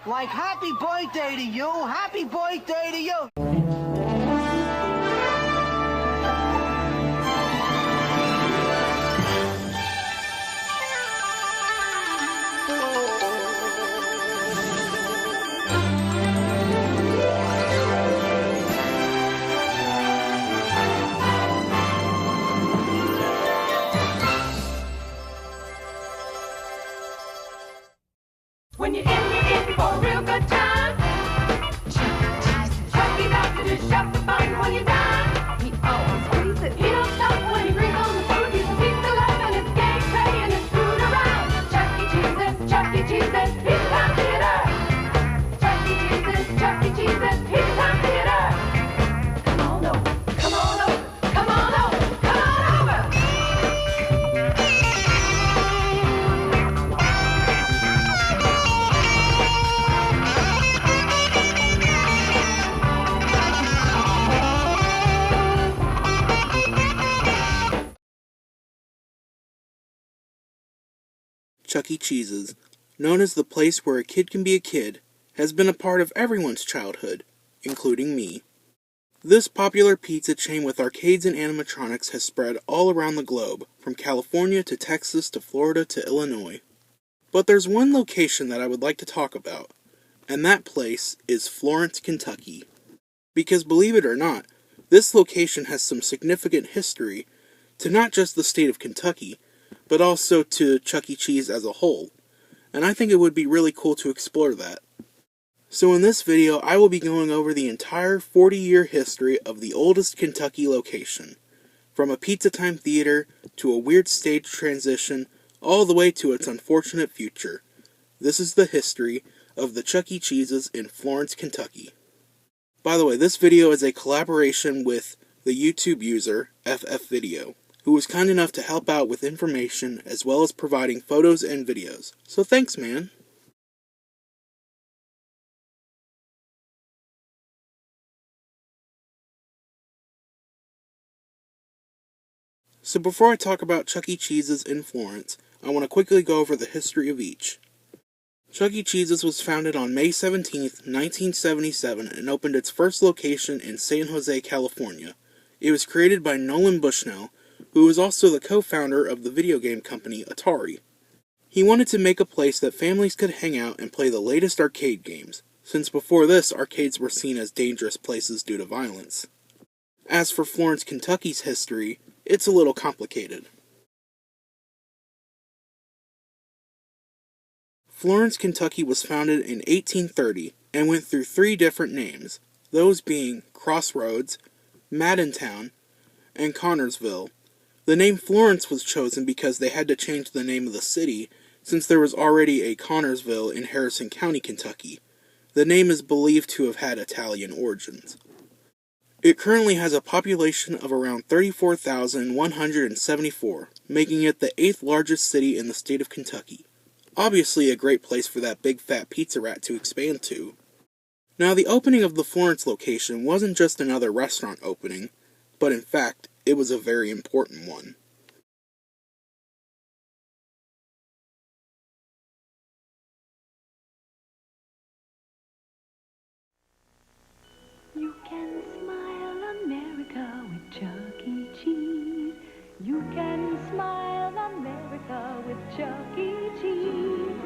Like, happy birthday to you, happy birthday to you. When you're in for a real good time, Chucky's out to dish up the fun when you're done. He always squeezes. He don't stop when he brings on the food. He's a pizza love and it's game play and it's food around. Chuck E. Cheese's, Pizza Time Theater. Chuck E. Cheese's, Pizza Time Theater. Come on over, come on over, come on over, come on over. Chuck E. Cheese's, known as the place where a kid can be a kid, has been a part of everyone's childhood, including me. This popular pizza chain with arcades and animatronics has spread all around the globe, from California to Texas to Florida to Illinois. But there's one location that I would like to talk about, and that place is Florence, Kentucky. Because believe it or not, this location has some significant history to not just the state of Kentucky, but also to Chuck E. Cheese as a whole, and I think it would be really cool to explore that. So in this video, I will be going over the entire 40-year history of the oldest Kentucky location, from a pizza time theater to a weird stage transition, all the way to its unfortunate future. This is the history of the Chuck E. Cheese's in Florence, Kentucky. By the way, this video is a collaboration with the YouTube user FF Video, who was kind enough to help out with information as well as providing photos and videos. So thanks, man. So before I talk about Chuck E. Cheese's in Florence, I want to quickly go over the history of each. Chuck E. Cheese's was founded on May 17, 1977 and opened its first location in San Jose, California. It was created by Nolan Bushnell, who was also the co-founder of the video game company Atari. He wanted to make a place that families could hang out and play the latest arcade games, since before this arcades were seen as dangerous places due to violence. As for Florence, Kentucky's history, it's a little complicated. Florence, Kentucky was founded in 1830 and went through 3 different names, those being Crossroads, Maddentown, and Connorsville. The name Florence was chosen because they had to change the name of the city, since there was already a Connorsville in Harrison County, Kentucky. The name is believed to have had Italian origins. It currently has a population of around 34,174, making it the 8th largest city in the state of Kentucky. Obviously a great place for that big fat pizza rat to expand to. Now the opening of the Florence location wasn't just another restaurant opening, but in fact, it was a very important one. You can smile, America, with Chuck E. Cheese. You can smile, America, with Chuck E. Cheese.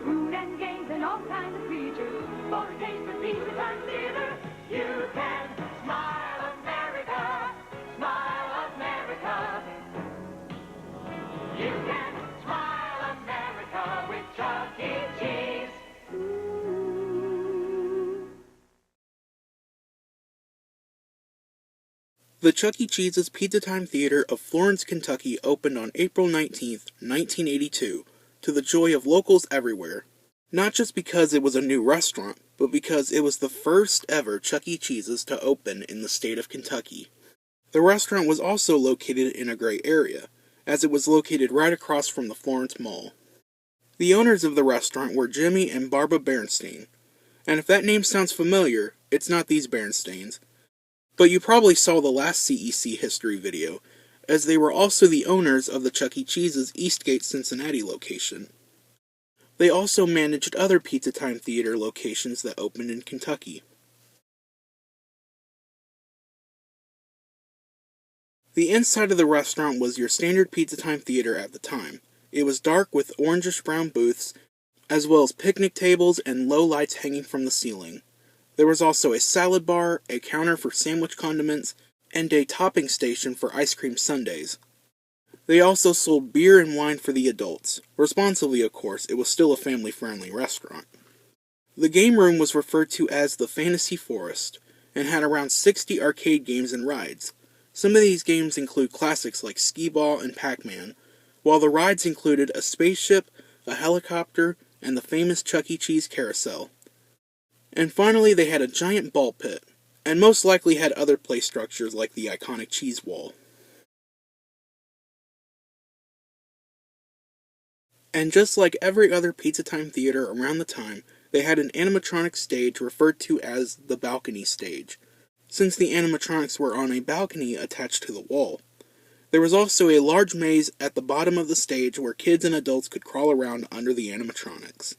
Food and games and all kinds of features for a taste of Pizza Time Theater. You can smile, America, smile, America. You can smile, America, with Chuck E. Cheese. The Chuck E. Cheese's Pizza Time Theater of Florence, Kentucky opened on April 19, 1982, to the joy of locals everywhere. Not just because it was a new restaurant, but because it was the first ever Chuck E. Cheese's to open in the state of Kentucky. The restaurant was also located in a great area, as it was located right across from the Florence Mall. The owners of the restaurant were Jimmy and Barbara Bernstein, and if that name sounds familiar, it's not these Bernsteins. But you probably saw the last CEC history video, as they were also the owners of the Chuck E. Cheese's Eastgate, Cincinnati location. They also managed other Pizza Time Theater locations that opened in Kentucky. The inside of the restaurant was your standard Pizza Time Theater at the time. It was dark with orangish-brown booths, as well as picnic tables and low lights hanging from the ceiling. There was also a salad bar, a counter for sandwich condiments, and a topping station for ice cream sundaes. They also sold beer and wine for the adults. Responsibly, of course, it was still a family-friendly restaurant. The game room was referred to as the Fantasy Forest, and had around 60 arcade games and rides. Some of these games include classics like Skee-Ball and Pac-Man, while the rides included a spaceship, a helicopter, and the famous Chuck E. Cheese carousel. And finally, they had a giant ball pit, and most likely had other play structures like the iconic cheese wall. And just like every other Pizza Time Theater around the time, they had an animatronic stage referred to as the balcony stage, since the animatronics were on a balcony attached to the wall. There was also a large maze at the bottom of the stage where kids and adults could crawl around under the animatronics.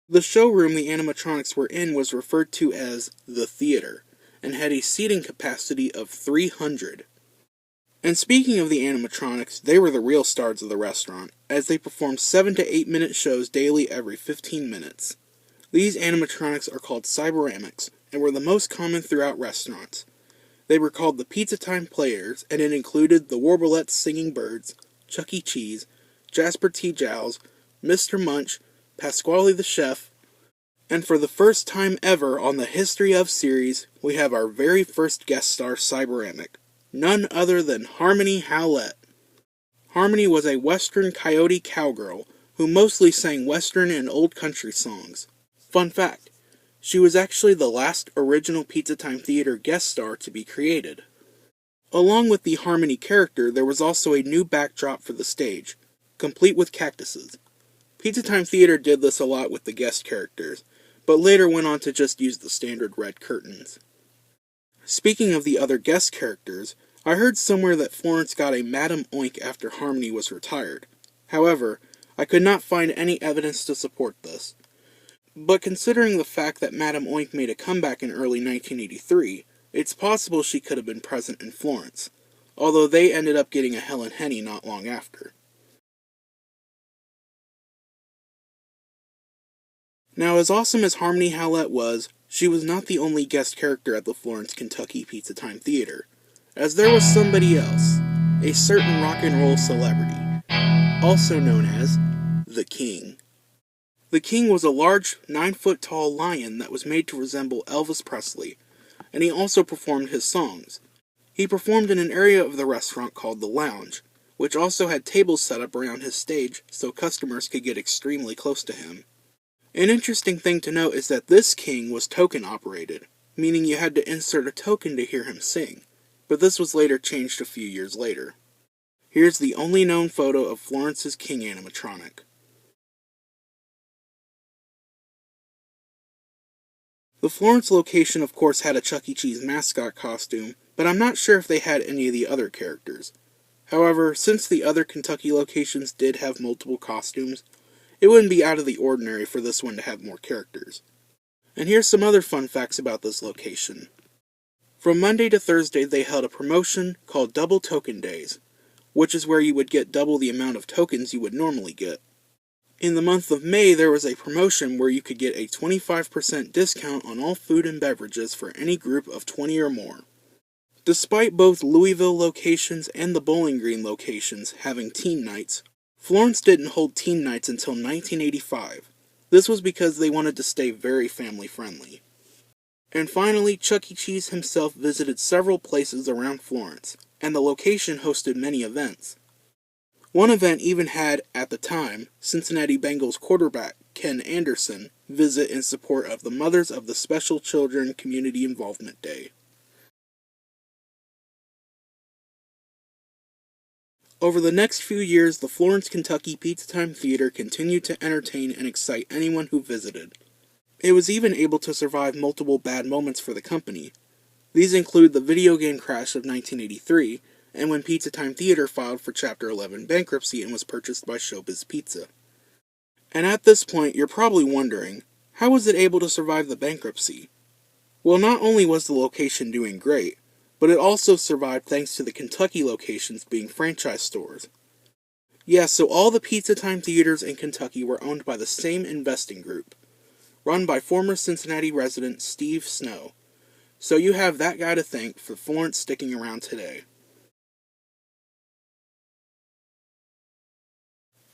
The showroom the animatronics were in was referred to as the theater, and had a seating capacity of 300. And speaking of the animatronics, they were the real stars of the restaurant, as they performed 7 to 8 minute shows daily every 15 minutes. These animatronics are called cyberamics, and were the most common throughout restaurants. They were called the Pizza Time Players, and it included the Warblettes Singing Birds, Chuck E. Cheese, Jasper T. Jowls, Mr. Munch, Pasquale the Chef, and for the first time ever on the History of series, we have our very first guest star cyberamic. None other than Harmony Howlett. Harmony was a Western Coyote cowgirl who mostly sang Western and old country songs. Fun fact, she was actually the last original Pizza Time Theater guest star to be created. Along with the Harmony character, there was also a new backdrop for the stage, complete with cactuses. Pizza Time Theater did this a lot with the guest characters, but later went on to just use the standard red curtains. Speaking of the other guest characters, I heard somewhere that Florence got a Madam Oink after Harmony was retired. However, I could not find any evidence to support this. But considering the fact that Madam Oink made a comeback in early 1983, it's possible she could have been present in Florence, although they ended up getting a Helen Henny not long after. Now, as awesome as Harmony Howlett was, she was not the only guest character at the Florence Kentucky Pizza Time Theater, as there was somebody else, a certain rock and roll celebrity, also known as the King. The King was a large, 9-foot-tall lion that was made to resemble Elvis Presley, and he also performed his songs. He performed in an area of the restaurant called the Lounge, which also had tables set up around his stage so customers could get extremely close to him. An interesting thing to note is that this king was token operated, meaning you had to insert a token to hear him sing, but this was later changed a few years later. Here's the only known photo of Florence's king animatronic. The Florence location of course had a Chuck E. Cheese mascot costume, but I'm not sure if they had any of the other characters. However, since the other Kentucky locations did have multiple costumes, it wouldn't be out of the ordinary for this one to have more characters. And here's some other fun facts about this location. From Monday to Thursday they held a promotion called Double Token Days, which is where you would get double the amount of tokens you would normally get. In the month of May there was a promotion where you could get a 25% discount on all food and beverages for any group of 20 or more. Despite both Louisville locations and the Bowling Green locations having teen nights, Florence didn't hold teen nights until 1985. This was because they wanted to stay very family-friendly. And finally, Chuck E. Cheese himself visited several places around Florence, and the location hosted many events. One event even had, at the time, Cincinnati Bengals quarterback Ken Anderson visit in support of the Mothers of the Special Children Community Involvement Day. Over the next few years, the Florence Kentucky Pizza Time Theater continued to entertain and excite anyone who visited. It was even able to survive multiple bad moments for the company. These include the video game crash of 1983, and when Pizza Time Theater filed for Chapter 11 bankruptcy and was purchased by Showbiz Pizza. And at this point, you're probably wondering, how was it able to survive the bankruptcy? Well, not only was the location doing great, but it also survived thanks to the Kentucky locations being franchise stores. Yeah, so all the Pizza Time theaters in Kentucky were owned by the same investing group, run by former Cincinnati resident Steve Snow. So you have that guy to thank for Florence sticking around today.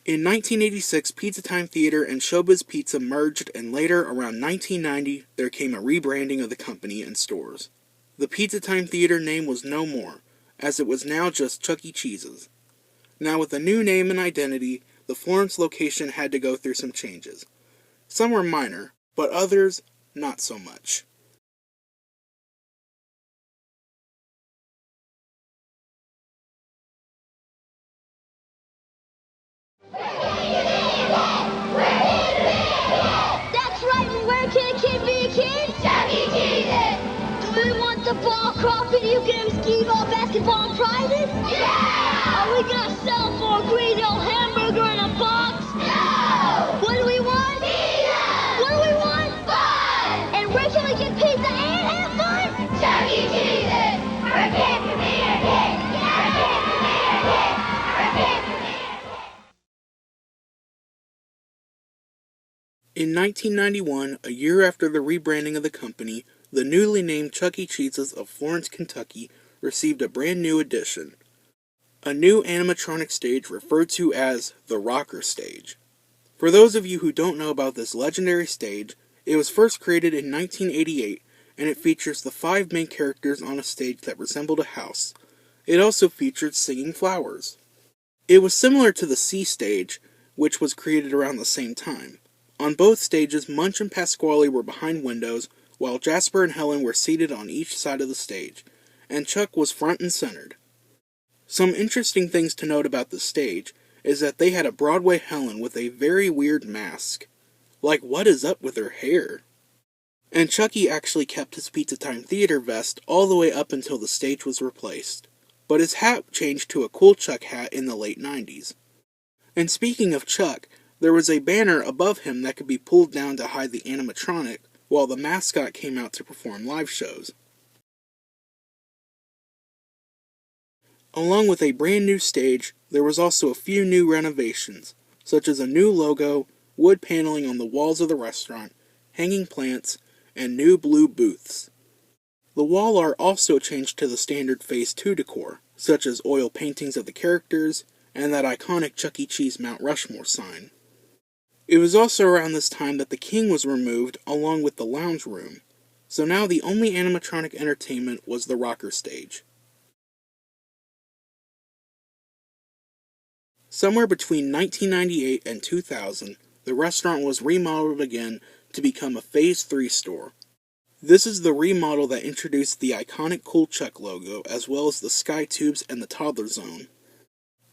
In 1986, Pizza Time Theater and Showbiz Pizza merged, and later, around 1990, there came a rebranding of the company and stores. The Pizza Time Theater name was no more, as it was now just Chuck E. Cheese's. Now with a new name and identity, the Florence location had to go through some changes. Some were minor, but others, not so much. That's right, and where can a kid be a kid? Chuck E. Cheese's! Do we want the ball, crawl, video games, skee-ball, basketball, and prizes? Yeah! Are we gonna settle for a greedy old hamburger in a box? No! What do we want? Pizza! What do we want? Fun! And where can we get pizza and have fun? Chuck E. Cheese's! For a kid to be a kid! Yeah! For a kid to be a kid! For a kid to be a kid! In 1991, a year after the rebranding of the company, the newly named Chuck E. Cheese's of Florence, Kentucky received a brand new addition. A new animatronic stage referred to as the Rocker Stage. For those of you who don't know about this legendary stage, it was first created in 1988, and it features the 5 main characters on a stage that resembled a house. It also featured singing flowers. It was similar to the C stage, which was created around the same time. On both stages, Munch and Pasquale were behind windows, while Jasper and Helen were seated on each side of the stage, and Chuck was front and centered. Some interesting things to note about the stage is that they had a Broadway Helen with a very weird mask. Like, what is up with her hair? And Chucky actually kept his Pizza Time Theater vest all the way up until the stage was replaced, but his hat changed to a cool Chuck hat in the late 90s. And speaking of Chuck, there was a banner above him that could be pulled down to hide the animatronic, while the mascot came out to perform live shows. Along with a brand new stage, there was also a few new renovations, such as a new logo, wood paneling on the walls of the restaurant, hanging plants, and new blue booths. The wall art also changed to the standard Phase 2 decor, such as oil paintings of the characters, and that iconic Chuck E. Cheese Mount Rushmore sign. It was also around this time that the King was removed along with the lounge room, so now the only animatronic entertainment was the Rocker Stage. Somewhere between 1998 and 2000, the restaurant was remodeled again to become a Phase 3 store. This is the remodel that introduced the iconic Cool Chuck logo, as well as the Sky Tubes and the Toddler Zone.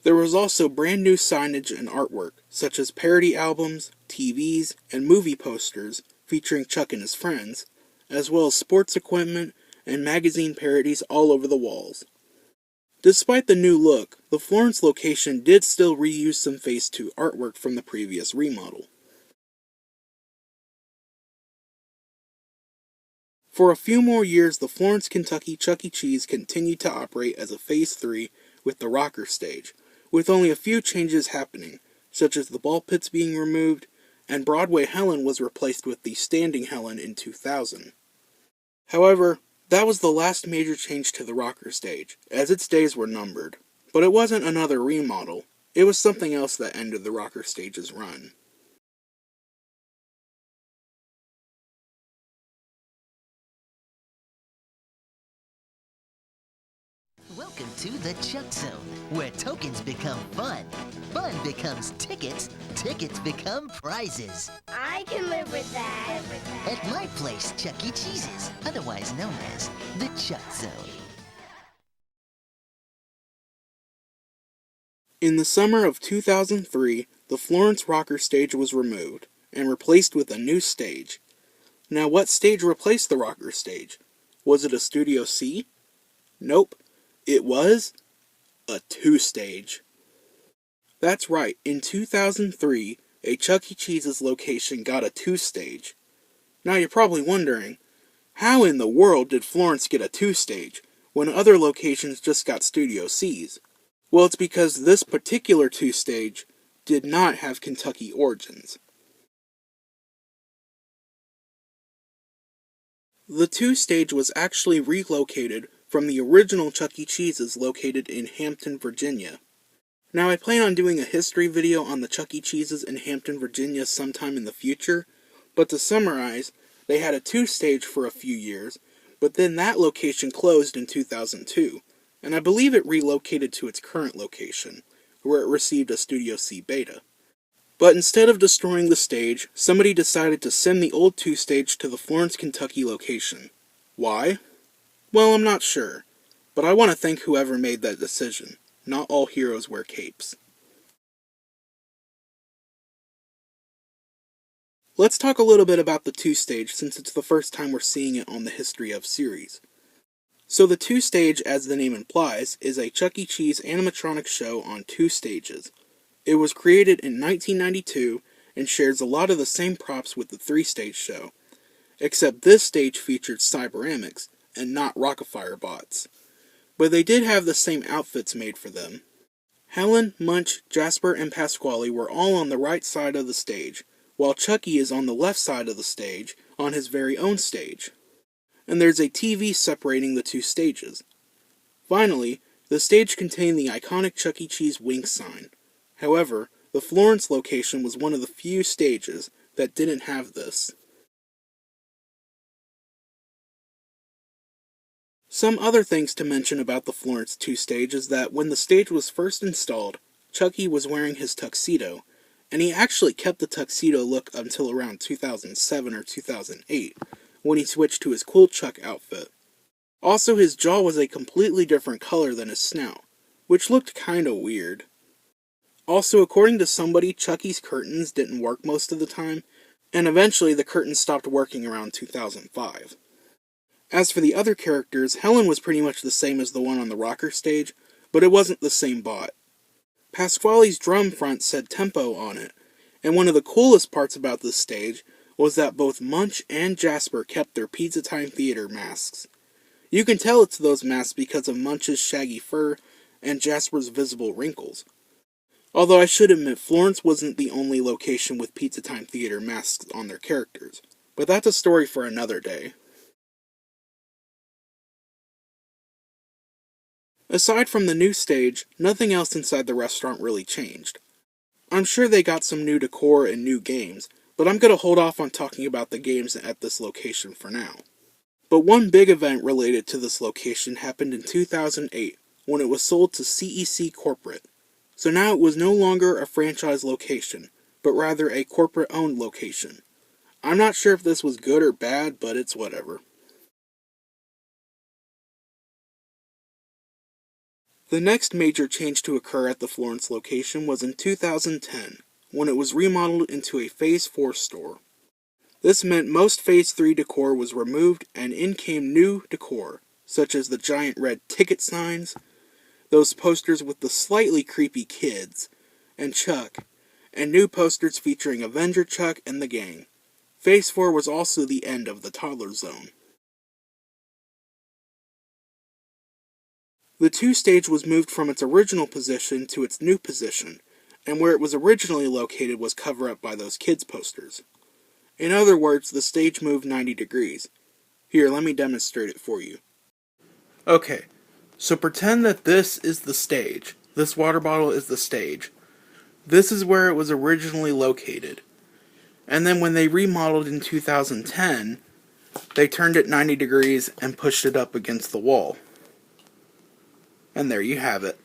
There was also brand new signage and artwork, such as parody albums, TVs, and movie posters featuring Chuck and his friends, as well as sports equipment and magazine parodies all over the walls. Despite the new look, the Florence location did still reuse some Phase 2 artwork from the previous remodel. For a few more years, the Florence, Kentucky Chuck E. Cheese continued to operate as a Phase 3 with the Rocker Stage, with only a few changes happening, such as the ball pits being removed, and Broadway Helen was replaced with the Standing Helen in 2000. However, that was the last major change to the Rocker Stage, as its days were numbered. But it wasn't another remodel, it was something else that ended the Rocker Stage's run. Welcome to the Chuck Zone, where tokens become fun, fun becomes tickets, tickets become prizes. I can live with that. At my place, Chuck E. Cheese's, otherwise known as the Chuck Zone. In the summer of 2003, the Florence Rocker Stage was removed and replaced with a new stage. Now, what stage replaced the Rocker Stage? Was it a Studio C? Nope. It was a 2-stage. That's right, in 2003, a Chuck E. Cheese's location got a 2-stage. Now you're probably wondering, how in the world did Florence get a 2-stage when other locations just got Studio C's? Well, it's because this particular 2-stage did not have Kentucky origins. The 2-stage was actually relocated from the original Chuck E. Cheese's located in Hampton, Virginia. Now, I plan on doing a history video on the Chuck E. Cheese's in Hampton, Virginia sometime in the future, but to summarize, they had a 2-stage for a few years, but then that location closed in 2002, and I believe it relocated to its current location, where it received a Studio C beta. But instead of destroying the stage, somebody decided to send the old 2-stage to the Florence, Kentucky location. Why? Well, I'm not sure, but I want to thank whoever made that decision. Not all heroes wear capes. Let's talk a little bit about the 2-stage since it's the first time we're seeing it on the History of series. So the 2-stage, as the name implies, is a Chuck E. Cheese animatronic show on 2 stages. It was created in 1992 and shares a lot of the same props with the 3-stage show, except this stage featured Cyberamics and not Rockafire bots. But they did have the same outfits made for them. Helen, Munch, Jasper, and Pasquale were all on the right side of the stage, while Chucky is on the left side of the stage, on his very own stage. And there's a TV separating the 2 stages. Finally, the stage contained the iconic Chuck E. Cheese wink sign. However, the Florence location was one of the few stages that didn't have this. Some other things to mention about the Florence 2-stage is that when the stage was first installed, Chucky was wearing his tuxedo, and he actually kept the tuxedo look until around 2007 or 2008, when he switched to his cool Chuck outfit. Also, his jaw was a completely different color than his snout, which looked kinda weird. Also, according to somebody, Chucky's curtains didn't work most of the time, and eventually the curtains stopped working around 2005. As for the other characters, Helen was pretty much the same as the one on the rocker stage, but it wasn't the same bot. Pasquale's drum front said tempo on it, and one of the coolest parts about this stage was that both Munch and Jasper kept their Pizza Time Theater masks. You can tell it's those masks because of Munch's shaggy fur and Jasper's visible wrinkles. Although I should admit, Florence wasn't the only location with Pizza Time Theater masks on their characters, but that's a story for another day. Aside from the new stage, nothing else inside the restaurant really changed. I'm sure they got some new decor and new games, but I'm going to hold off on talking about the games at this location for now. But one big event related to this location happened in 2008, when it was sold to CEC Corporate. So now it was no longer a franchise location, but rather a corporate-owned location. I'm not sure if this was good or bad, but it's whatever. The next major change to occur at the Florence location was in 2010, when it was remodeled into a Phase 4 store. This meant most Phase 3 decor was removed and in came new decor, such as the giant red ticket signs, those posters with the slightly creepy kids, and Chuck, and new posters featuring Avenger Chuck and the gang. Phase 4 was also the end of the toddler zone. The 2-stage was moved from its original position to its new position, and where it was originally located was covered up by those kids' posters. In other words, the stage moved 90 degrees. Here, let me demonstrate it for you. Okay, so pretend that this is the stage. This water bottle is the stage. This is where it was originally located. And then when they remodeled in 2010, they turned it 90 degrees and pushed it up against the wall. And there you have it.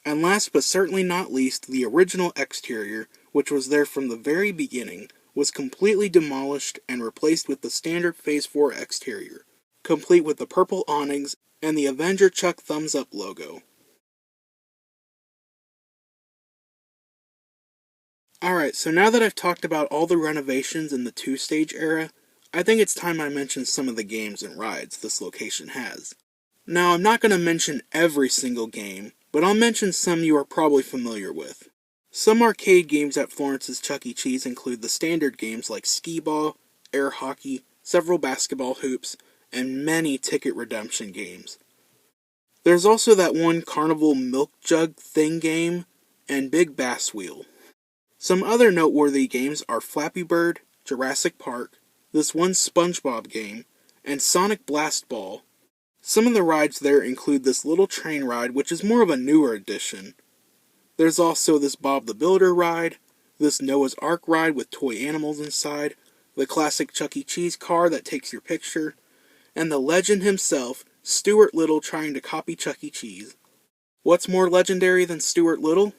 And last but certainly not least, the original exterior, which was there from the very beginning, was completely demolished and replaced with the standard Phase 4 exterior, complete with the purple awnings and the Avenger Chuck thumbs up logo. Alright, so now that I've talked about all the renovations in the 2-stage era, I think it's time I mention some of the games and rides this location has. Now, I'm not going to mention every single game, but I'll mention some you are probably familiar with. Some arcade games at Florence's Chuck E. Cheese include the standard games like skee-ball, air hockey, several basketball hoops, and many ticket redemption games. There's also that one carnival milk jug thing game, and Big Bass Wheel. Some other noteworthy games are Flappy Bird, Jurassic Park, this one SpongeBob game, and Sonic Blast Ball. Some of the rides there include this little train ride, which is more of a newer edition. There's also this Bob the Builder ride, this Noah's Ark ride with toy animals inside, the classic Chuck E. Cheese car that takes your picture, and the legend himself, Stuart Little, trying to copy Chuck E. Cheese. What's more legendary than Stuart Little?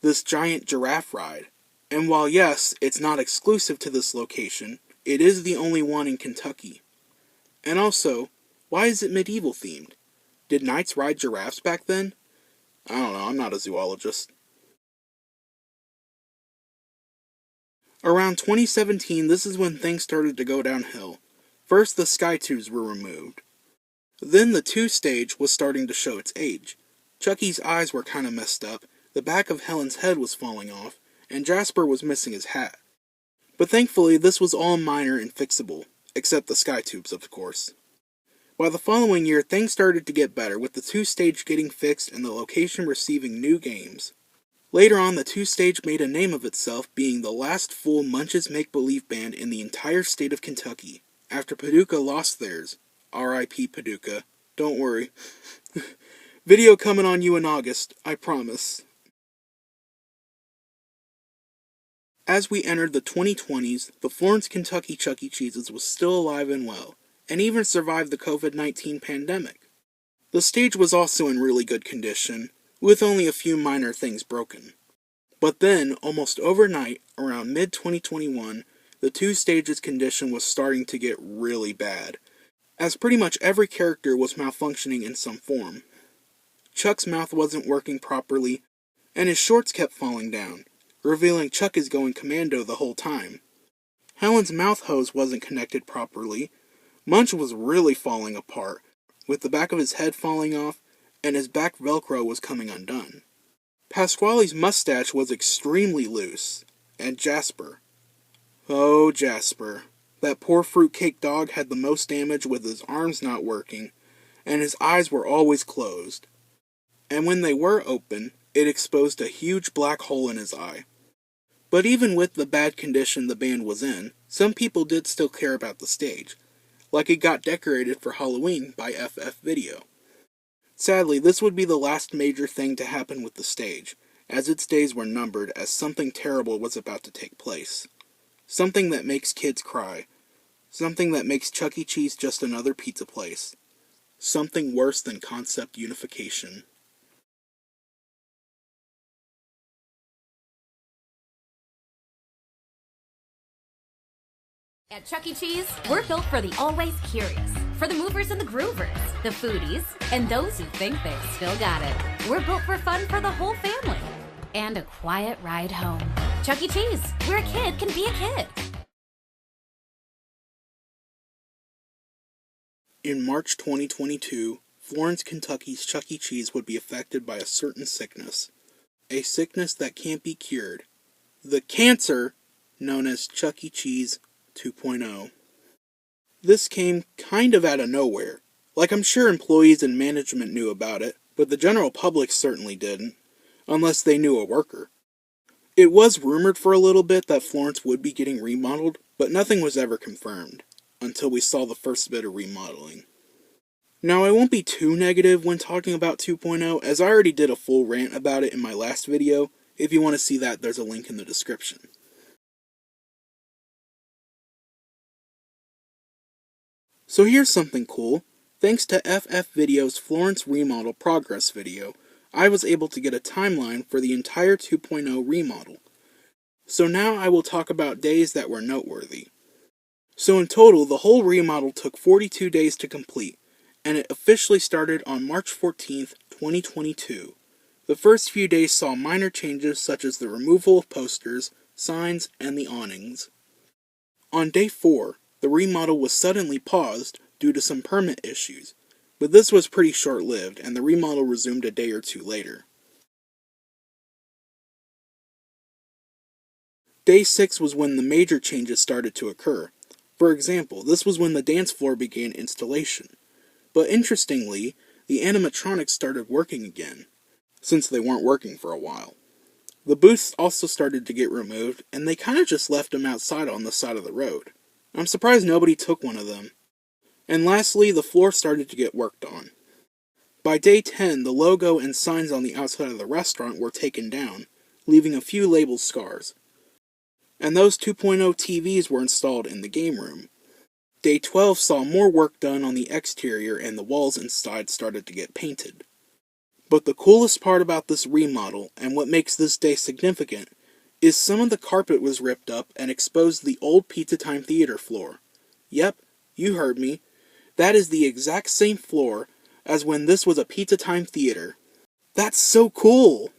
This giant giraffe ride. And while yes, it's not exclusive to this location, it is the only one in Kentucky. And also, why is it medieval themed? Did knights ride giraffes back then? I don't know, I'm not a zoologist. Around 2017, this is when things started to go downhill. First, the Sky Tubes were removed. Then the 2 stage was starting to show its age. Chucky's eyes were kinda messed up, the back of Helen's head was falling off, and Jasper was missing his hat. But thankfully, this was all minor and fixable, except the Sky Tubes, of course. By the following year, things started to get better, with the 2 stage getting fixed and the location receiving new games. Later on, the 2 stage made a name of itself, being the last full Munch's Make-Believe band in the entire state of Kentucky, after Paducah lost theirs. R.I.P. Paducah. Don't worry. Video coming on you in August, I promise. As we entered the 2020s, the Florence Kentucky Chuck E. Cheese's was still alive and well, and even survived the COVID-19 pandemic. The stage was also in really good condition, with only a few minor things broken. But then, almost overnight, around mid-2021, the 2 stages' condition was starting to get really bad, as pretty much every character was malfunctioning in some form. Chuck's mouth wasn't working properly, and his shorts kept falling down, revealing Chuck is going commando the whole time. Helen's mouth hose wasn't connected properly. Munch was really falling apart, with the back of his head falling off, and his back Velcro was coming undone. Pasquale's mustache was extremely loose, and Jasper. Oh, Jasper. That poor fruitcake dog had the most damage with his arms not working, and his eyes were always closed. And when they were open, it exposed a huge black hole in his eye. But even with the bad condition the band was in, some people did still care about the stage, like it got decorated for Halloween by FF Video. Sadly, this would be the last major thing to happen with the stage, as its days were numbered, as something terrible was about to take place. Something that makes kids cry. Something that makes Chuck E. Cheese just another pizza place. Something worse than concept unification. At Chuck E. Cheese, we're built for the always curious, for the movers and the groovers, the foodies, and those who think they've still got it. We're built for fun for the whole family, and a quiet ride home. Chuck E. Cheese, where a kid can be a kid. In March 2022, Florence, Kentucky's Chuck E. Cheese would be affected by a certain sickness. A sickness that can't be cured. The cancer known as Chuck E. Cheese 2.0. This came kind of out of nowhere. Like, I'm sure employees and management knew about it, but the general public certainly didn't, unless they knew a worker. It was rumored for a little bit that Florence would be getting remodeled, but nothing was ever confirmed, until we saw the first bit of remodeling. Now, I won't be too negative when talking about 2.0, as I already did a full rant about it in my last video. If you want to see that, there's a link in the description. So here's something cool. Thanks to FF Video's Florence Remodel Progress video, I was able to get a timeline for the entire 2.0 remodel. So now I will talk about days that were noteworthy. So in total, the whole remodel took 42 days to complete, and it officially started on March 14th, 2022. The first few days saw minor changes such as the removal of posters, signs, and the awnings. On day 4, the remodel was suddenly paused due to some permit issues, but this was pretty short-lived and the remodel resumed a day or two later. Day 6 was when the major changes started to occur. For example, this was when the dance floor began installation. But interestingly, the animatronics started working again, since they weren't working for a while. The booths also started to get removed, and they kinda just left them outside on the side of the road. I'm surprised nobody took one of them. And lastly, the floor started to get worked on. By day 10, the logo and signs on the outside of the restaurant were taken down, leaving a few label scars. And those 2.0 TVs were installed in the game room. Day 12 saw more work done on the exterior and the walls inside started to get painted. But the coolest part about this remodel, and what makes this day significant, is some of the carpet was ripped up and exposed the old Pizza Time Theater floor. Yep, you heard me. That is the exact same floor as when this was a Pizza Time Theater. That's so cool!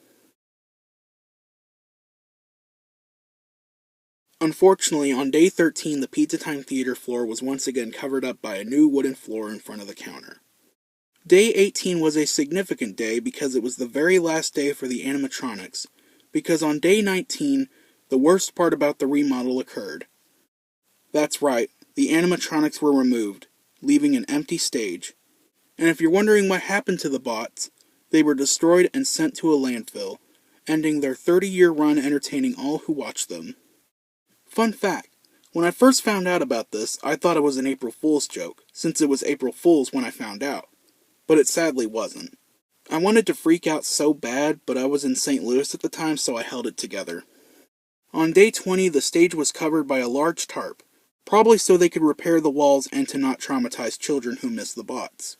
Unfortunately, on day 13, the Pizza Time Theater floor was once again covered up by a new wooden floor in front of the counter. Day 18 was a significant day because it was the very last day for the animatronics, because on day 19, the worst part about the remodel occurred. That's right, the animatronics were removed, leaving an empty stage. And if you're wondering what happened to the bots, they were destroyed and sent to a landfill, ending their 30-year run entertaining all who watched them. Fun fact, when I first found out about this, I thought it was an April Fool's joke, since it was April Fool's when I found out. But it sadly wasn't. I wanted to freak out so bad, but I was in St. Louis at the time, so I held it together. On day 20, the stage was covered by a large tarp, probably so they could repair the walls and to not traumatize children who miss the bots.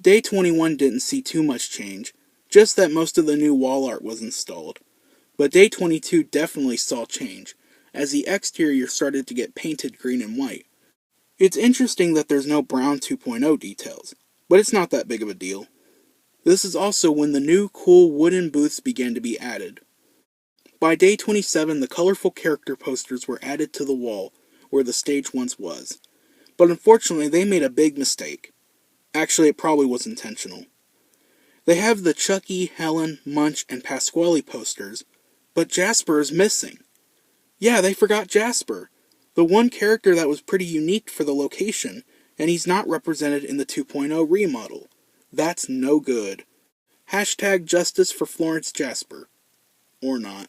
Day 21 didn't see too much change, just that most of the new wall art was installed. But day 22 definitely saw change, as the exterior started to get painted green and white. It's interesting that there's no brown 2.0 details, but it's not that big of a deal. This is also when the new cool wooden booths began to be added. By day 27, the colorful character posters were added to the wall where the stage once was. But unfortunately, they made a big mistake. Actually, it probably was intentional. They have the Chucky, Helen, Munch, and Pasquale posters, but Jasper is missing. Yeah, they forgot Jasper, the one character that was pretty unique for the location, and he's not represented in the 2.0 remodel. That's no good. Hashtag justice for Florence Jasper. Or not.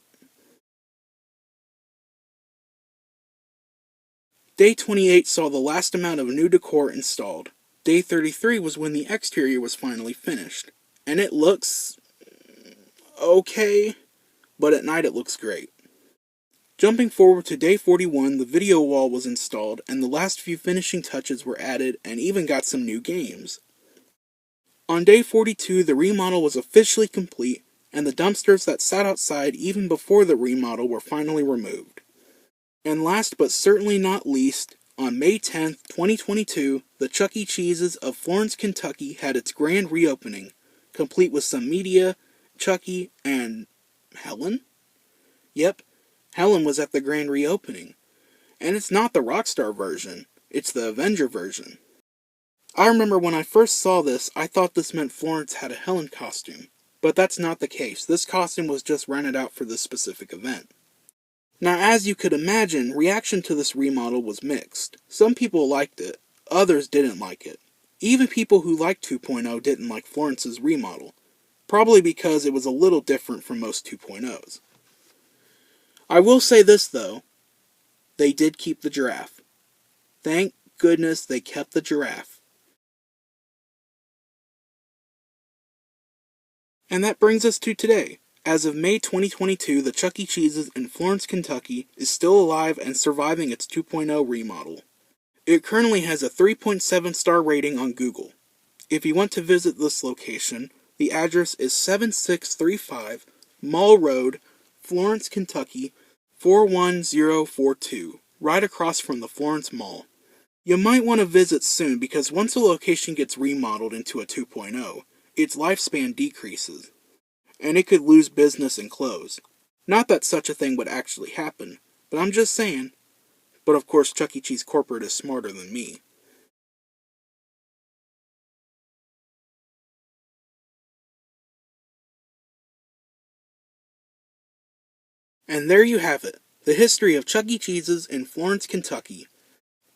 Day 28 saw the last amount of new decor installed. Day 33 was when the exterior was finally finished. And it looks okay, but at night it looks great. Jumping forward to day 41, the video wall was installed and the last few finishing touches were added and even got some new games. On day 42, the remodel was officially complete and the dumpsters that sat outside even before the remodel were finally removed. And last but certainly not least, on May 10th, 2022, the Chuck E. Cheese's of Florence, Kentucky had its grand reopening, complete with some media, Chucky, and Helen? Yep, Helen was at the grand reopening. And it's not the Rockstar version, it's the Avenger version. I remember when I first saw this, I thought this meant Florence had a Helen costume. But that's not the case, this costume was just rented out for this specific event. Now, as you could imagine, reaction to this remodel was mixed. Some people liked it, others didn't like it. Even people who liked 2.0 didn't like Florence's remodel, probably because it was a little different from most 2.0s. I will say this though, they did keep the giraffe. Thank goodness they kept the giraffe. And that brings us to today. As of May 2022, the Chuck E. Cheese's in Florence, Kentucky is still alive and surviving its 2.0 remodel. It currently has a 3.7 star rating on Google. If you want to visit this location, the address is 7635 Mall Road, Florence, Kentucky 41042, right across from the Florence Mall. You might want to visit soon because once a location gets remodeled into a 2.0, its lifespan decreases, and it could lose business and close. Not that such a thing would actually happen, but I'm just saying. But of course Chuck E. Cheese corporate is smarter than me. And there you have it, the history of Chuck E. Cheese's in Florence, Kentucky.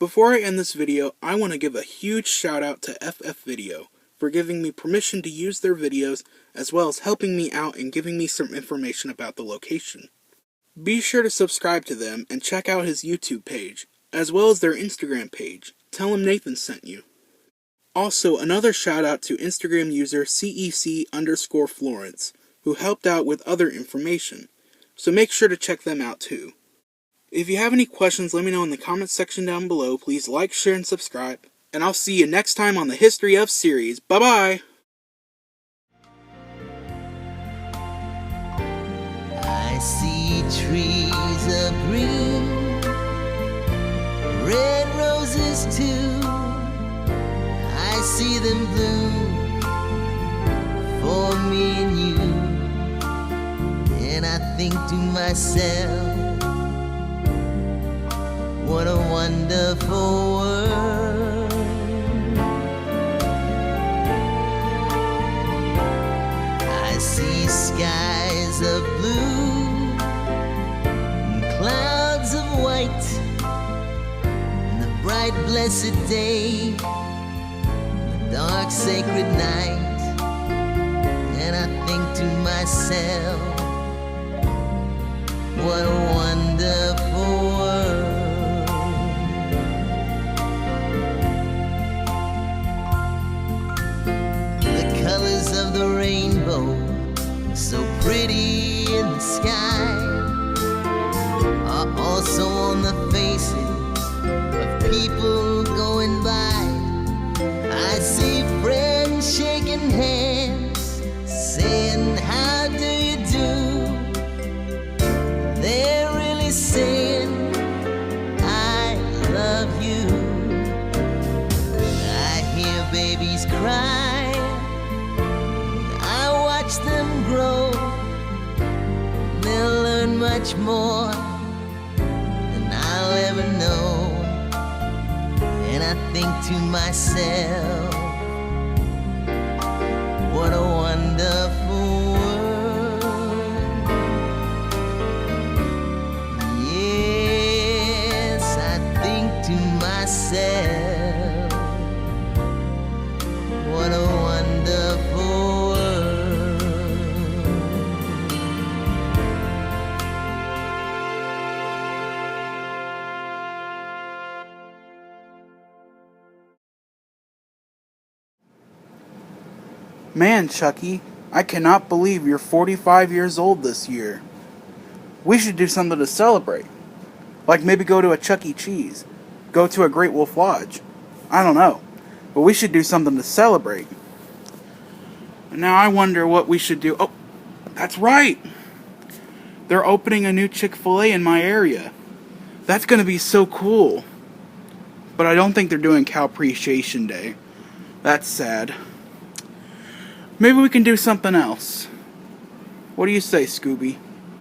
Before I end this video, I want to give a huge shout out to FF Video for giving me permission to use their videos, as well as helping me out and giving me some information about the location. Be sure to subscribe to them and check out his YouTube page, as well as their Instagram page. Tell him Nathan sent you. Also, another shout out to Instagram user CEC_Florence, who helped out with other information, so make sure to check them out too. If you have any questions, let me know in the comments section down below. Please like, share, and subscribe, and I'll see you next time on the History of series. Bye-bye! I see trees of green, red roses too. I see them bloom for me and you. And I think to myself, what a wonderful world. I see skies of blue, clouds of white, and the bright blessed day, the dark sacred night. And I think to myself, what a wonderful world. The colors of the rainbow, so pretty in the sky, are also on the faces of people going by. I see friends shaking hands, saying, how do you do? They're really saying, I love you. I hear babies cry, I watch them grow. They'll learn much more than I'll ever know. And I think to myself, what a wonderful world. Yes, I think to myself, what a wonderful world. Man, Chucky, I cannot believe you're 45 years old this year. We should do something to celebrate. Like maybe go to a Chuck E. Cheese. Go to a Great Wolf Lodge. I don't know. But we should do something to celebrate. Now I wonder what we should do. Oh, that's right! They're opening a new Chick-fil-A in my area. That's gonna be so cool. But I don't think they're doing Cow Appreciation Day. That's sad. Maybe we can do something else. What do you say, Scooby?